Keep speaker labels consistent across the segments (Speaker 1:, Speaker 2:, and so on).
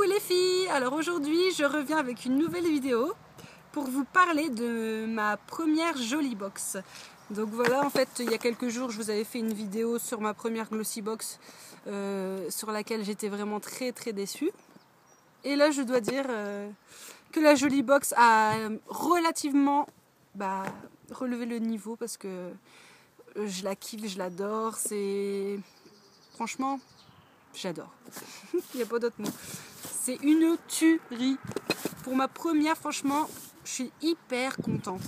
Speaker 1: Coucou les filles. Alors aujourd'hui je reviens avec une nouvelle vidéo pour vous parler de ma première Jolie Box. Donc voilà, en fait il y a quelques jours je vous avais fait une vidéo sur ma première Glossy Box sur laquelle j'étais vraiment très déçue. Et là je dois dire que la Jolie Box a relativement relevé le niveau parce que je la kiffe, je l'adore, c'est... Franchement, j'adore. Il n'y a pas d'autre mot. C'est une tuerie. Pour ma première, franchement, je suis hyper contente.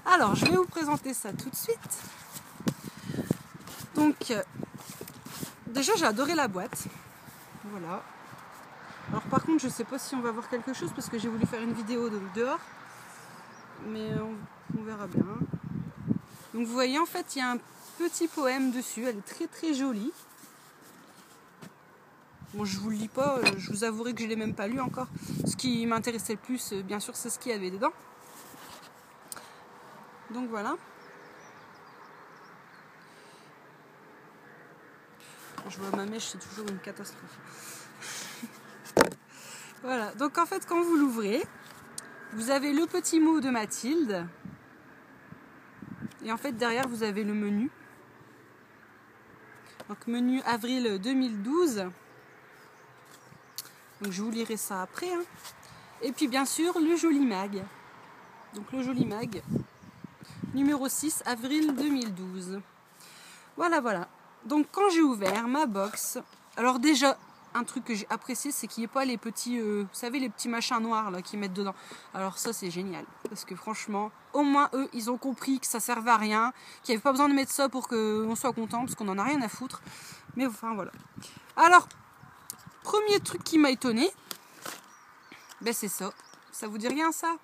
Speaker 1: Alors, je vais vous présenter ça tout de suite. Donc, déjà, j'ai adoré la boîte. Voilà. Alors, par contre, je ne sais pas si on va voir quelque chose parce que j'ai voulu faire une vidéo de dehors. Mais on verra bien. Donc, vous voyez, en fait, il y a un petit poème dessus. Elle est très jolie. Bon, je vous le lis pas, je vous avouerai que je l'ai même pas lu encore. Ce qui m'intéressait le plus, bien sûr, c'est ce qu'il y avait dedans. Donc voilà. Je vois ma mèche, c'est toujours une catastrophe. Voilà, donc en fait, quand vous l'ouvrez, vous avez le petit mot de Mathilde. Et en fait, derrière, vous avez le menu. Donc, menu avril 2012. Donc je vous lirai ça après. Hein. Et puis bien sûr le Joli Mag. Donc le Joli Mag, numéro 6, avril 2012. Voilà. Donc quand j'ai ouvert ma box, alors déjà, un truc que j'ai apprécié, c'est qu'il n'y ait pas les petits, vous savez, les petits machins noirs là qu'ils mettent dedans. Alors ça c'est génial, parce que franchement, au moins eux, ils ont compris que ça servait à rien, qu'il n'y avait pas besoin de mettre ça pour qu'on soit content, parce qu'on n'en a rien à foutre. Mais enfin voilà. Alors, premier truc qui m'a étonné, c'est ça. Ça vous dit rien ça?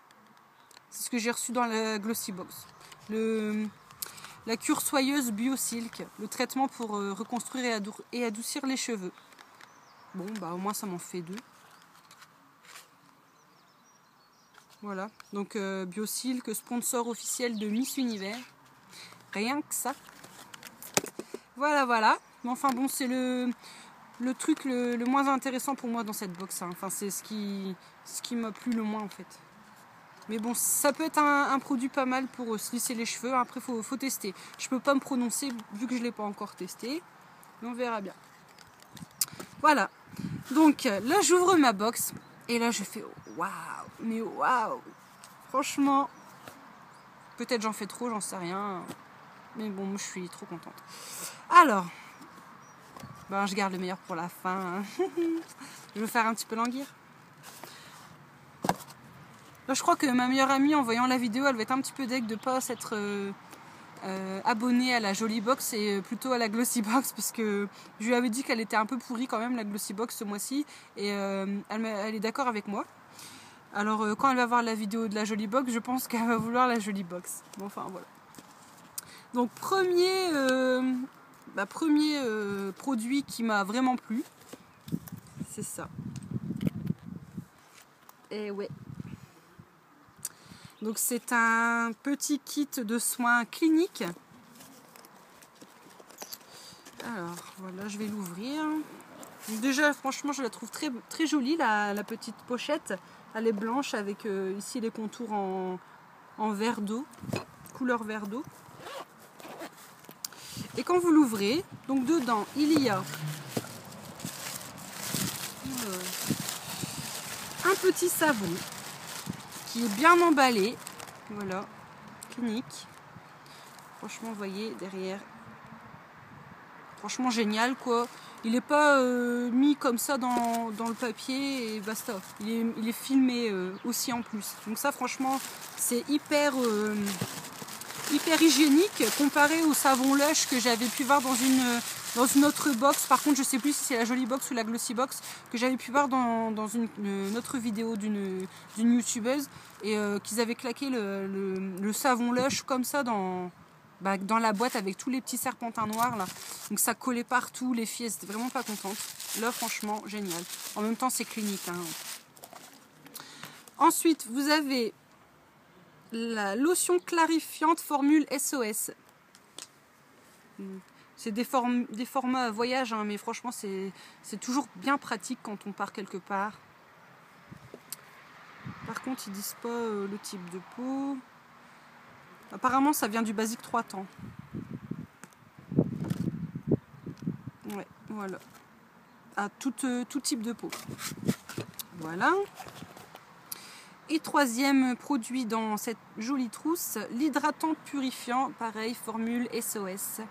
Speaker 1: C'est ce que j'ai reçu dans la Glossy Box. La cure soyeuse Bio-Silk, le traitement pour reconstruire et adoucir les cheveux. Bon, au moins ça m'en fait 2. Voilà, donc Bio-Silk, sponsor officiel de Miss Univers. Rien que ça. Voilà. Mais enfin bon, c'est le truc le moins intéressant pour moi dans cette box. Hein. Enfin, c'est ce qui m'a plu le moins en fait. Mais bon, ça peut être un produit pas mal pour se lisser les cheveux. Après, faut tester. Je peux pas me prononcer vu que je l'ai pas encore testé. Mais on verra bien. Voilà. Donc là, j'ouvre ma box. Et là, je fais waouh. Mais waouh. Franchement, peut-être j'en fais trop, j'en sais rien. Mais bon, je suis trop contente. Alors, je garde le meilleur pour la fin. Hein. Je vais faire un petit peu languir. Là, je crois que ma meilleure amie, en voyant la vidéo, elle va être un petit peu deg de ne pas s'être abonnée à la Jolie Box et plutôt à la Glossy Box, parce que je lui avais dit qu'elle était un peu pourrie quand même, la Glossy Box, ce mois-ci, et elle est d'accord avec moi. Alors, quand elle va voir la vidéo de la Jolie Box, je pense qu'elle va vouloir la Jolie Box. Bon, enfin, voilà. Donc, premier produit qui m'a vraiment plu, c'est ça. Et ouais. Donc c'est un petit kit de soins cliniques. Alors voilà, je vais l'ouvrir. Déjà franchement je la trouve très jolie la petite pochette. Elle est blanche avec ici les contours en verre d'eau, couleur verre d'eau. Et quand vous l'ouvrez, donc dedans il y a un petit savon qui est bien emballé, voilà, clinique. Franchement, vous voyez derrière, franchement génial quoi. Il n'est pas mis comme ça dans le papier et basta. Il est filmé aussi en plus. Donc ça, franchement, c'est hyper hygiénique comparé au savon Lush que j'avais pu voir dans une autre box. Par contre, je sais plus si c'est la Jolie Box ou la Glossy Box que j'avais pu voir dans une autre vidéo d'une youtubeuse et qu'ils avaient claqué le savon Lush comme ça dans la boîte avec tous les petits serpentins noirs là. Donc ça collait partout, les filles étaient vraiment pas contentes. Là, franchement, génial. En même temps, c'est clinique. Hein. Ensuite, vous avez la lotion clarifiante formule SOS. C'est des formats voyage, hein, mais franchement, c'est toujours bien pratique quand on part quelque part. Par contre, ils disent pas le type de peau. Apparemment, ça vient du Basic 3 temps. Ouais, voilà. À tout type de peau. Voilà. Et troisième produit dans cette jolie trousse, l'hydratant purifiant, pareil, formule SOS.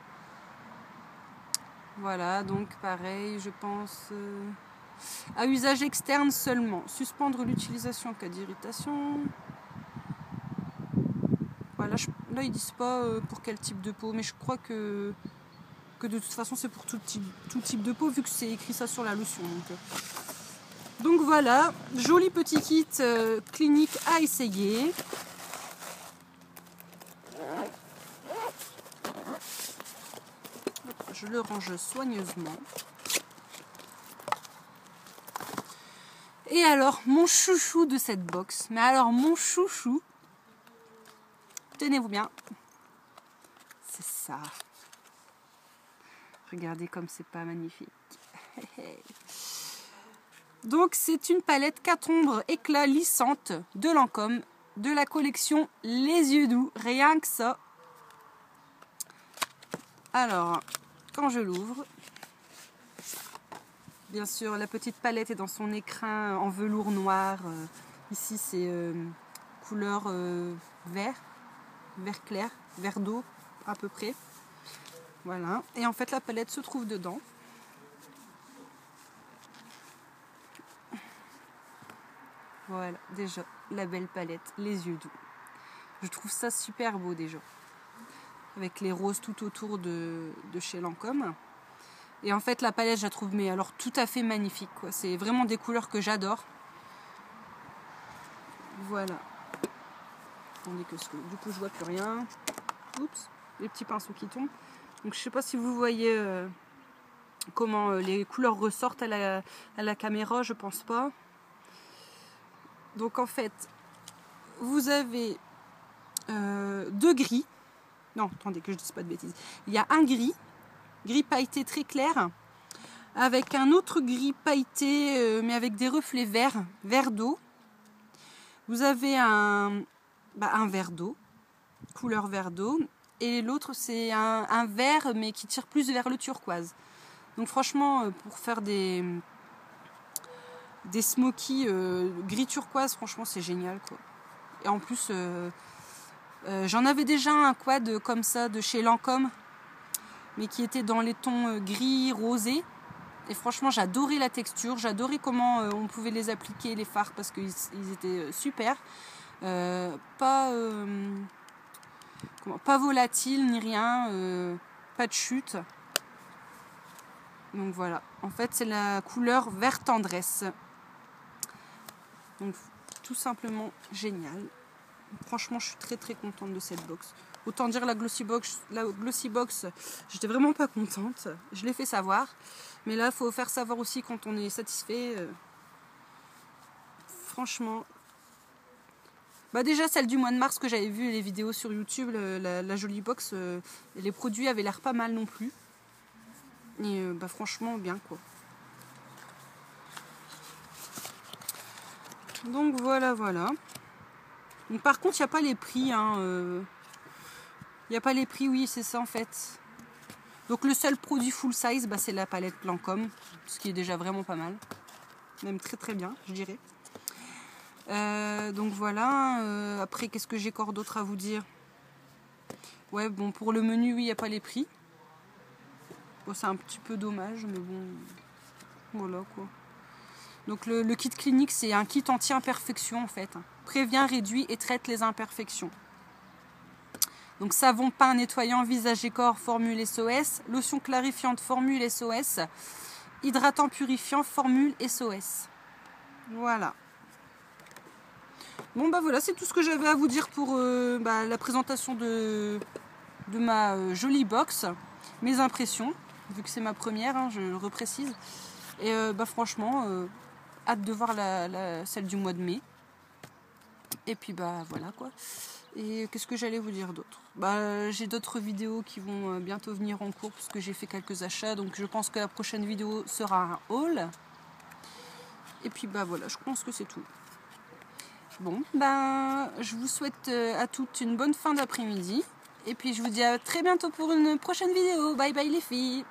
Speaker 1: Voilà, donc pareil, je pense à usage externe seulement. Suspendre l'utilisation en cas d'irritation. Voilà, là ils disent pas pour quel type de peau, mais je crois que de toute façon c'est pour tout type de peau vu que c'est écrit ça sur la lotion. Donc voilà, joli petit kit clinique à essayer. Je le range soigneusement. Et alors, mon chouchou de cette box, mais alors mon chouchou, tenez-vous bien, c'est ça. Regardez comme c'est pas magnifique. Donc c'est une palette 4 ombres éclat lissante de Lancôme de la collection Les Yeux Doux, rien que ça. Alors, quand je l'ouvre, bien sûr la petite palette est dans son écrin en velours noir. Ici c'est couleur vert clair, vert d'eau à peu près. Voilà, et en fait la palette se trouve dedans. Voilà, déjà, la belle palette, les yeux doux. Je trouve ça super beau déjà. Avec les roses tout autour de chez Lancôme. Et en fait, la palette, je la trouve mais alors tout à fait magnifique, quoi. C'est vraiment des couleurs que j'adore. Voilà. Attendez que du coup, je vois plus rien. Oups, les petits pinceaux qui tombent. Donc, je sais pas si vous voyez comment les couleurs ressortent à la caméra, je pense pas. Donc en fait, vous avez deux gris. Non, attendez que je dise pas de bêtises. Il y a un gris pailleté très clair, avec un autre gris pailleté, mais avec des reflets vert d'eau. Vous avez un vert d'eau, couleur vert d'eau, et l'autre c'est un vert, mais qui tire plus vers le turquoise. Donc franchement, pour faire des smokies gris turquoise, franchement c'est génial quoi. Et en plus j'en avais déjà un quad comme ça de chez Lancôme, mais qui était dans les tons gris rosé, et franchement j'adorais la texture, j'adorais comment on pouvait les appliquer, les fards, parce qu'ils étaient super, pas volatile ni rien, pas de chute. Donc voilà, en fait c'est la couleur vert tendresse. Donc tout simplement génial. Franchement, je suis très très contente de cette box. Autant dire la Glossy Box, j'étais vraiment pas contente. Je l'ai fait savoir. Mais là, il faut faire savoir aussi quand on est satisfait. Franchement. Déjà celle du mois de mars que j'avais vu les vidéos sur YouTube, la jolie box, les produits avaient l'air pas mal non plus. Et franchement bien quoi. Donc voilà. Donc, par contre, il n'y a pas les prix. Il n'y a pas les prix, oui, c'est ça en fait. Donc le seul produit full size, c'est la palette Lancôme, ce qui est déjà vraiment pas mal. Même très très bien, je dirais. Donc voilà. Après, qu'est-ce que j'ai encore d'autre à vous dire? Ouais, bon, pour le menu, oui, il n'y a pas les prix. Bon, c'est un petit peu dommage, mais bon, voilà quoi. Donc le kit clinique, c'est un kit anti-imperfection en fait. Prévient, réduit et traite les imperfections. Donc savon peint nettoyant visage et corps, formule SOS. Lotion clarifiante, formule SOS. Hydratant purifiant, formule SOS. Voilà. Bon voilà, c'est tout ce que j'avais à vous dire pour la présentation de ma jolie box. Mes impressions, vu que c'est ma première, hein, je le reprécise. Et franchement... hâte de voir celle du mois de mai. Et puis bah voilà quoi. Et qu'est-ce que j'allais vous dire d'autre? Bah, j'ai d'autres vidéos qui vont bientôt venir en cours parce que j'ai fait quelques achats. Donc je pense que la prochaine vidéo sera un haul. Et puis bah voilà, je pense que c'est tout. Bon, ben je vous souhaite à toutes une bonne fin d'après-midi. Et puis je vous dis à très bientôt pour une prochaine vidéo. Bye bye les filles!